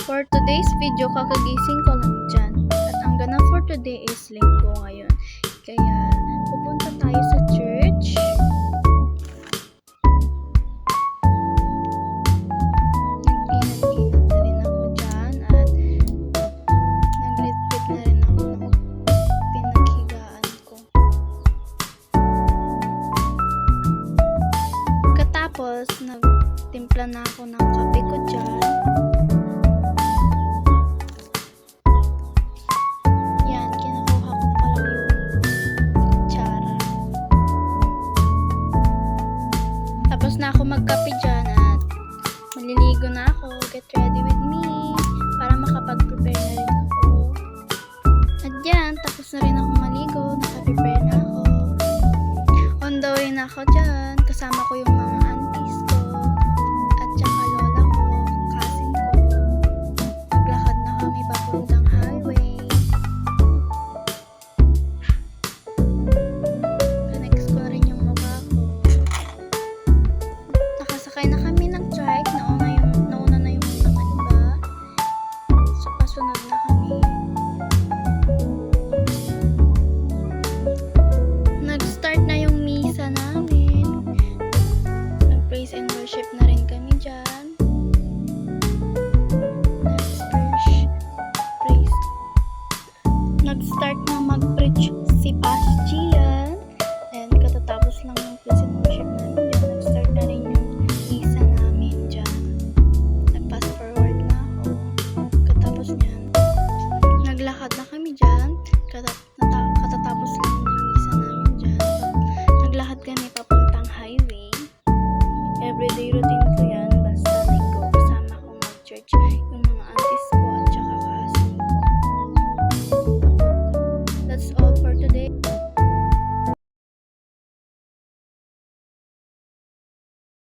For today's video, kakagising ko lang dyan. At ang ganap for today is linggo ngayon. Kaya, pupunta tayo sa church. Nag-inat-inat na rin ako dyan. At nag-litpit na rin ako ng pinaghigaan ko. Katapos, nagtimpla na ako ng kape ko dyan. Tapos na ako magkape dyan at maliligo na ako. Get ready with me para makapag-prepare na rin ako. At yan, tapos na rin ako maligo. Nakaprepare na ako. On the way na ako dyan. Kasama ko yung mga aunties ko at saka lola ko, cousin ko. Naglakad na kami papuntang highway. Kanex ko na rin yung mukha ko. Nakasakay na kami ng trike. Nauna na yung mga iba. So, pasunod na kami. Nag-start na yung misa namin. Nag-praise and worship na rin kami dyan. Nag-start na mag-preach si Pastor Gian. And katatapos lang yung praise and worship namin dyan. Nag-start na rin yung misa namin dyan. Nag-fast forward na ako. Katapos nyan, naglakad na kami dyan. Katatapos lang yung misa namin dyan. Naglakad kami papuntang highway. Everyday routine ko yan. Basta linggo, kasama ko mag-church yung mga aunties ko.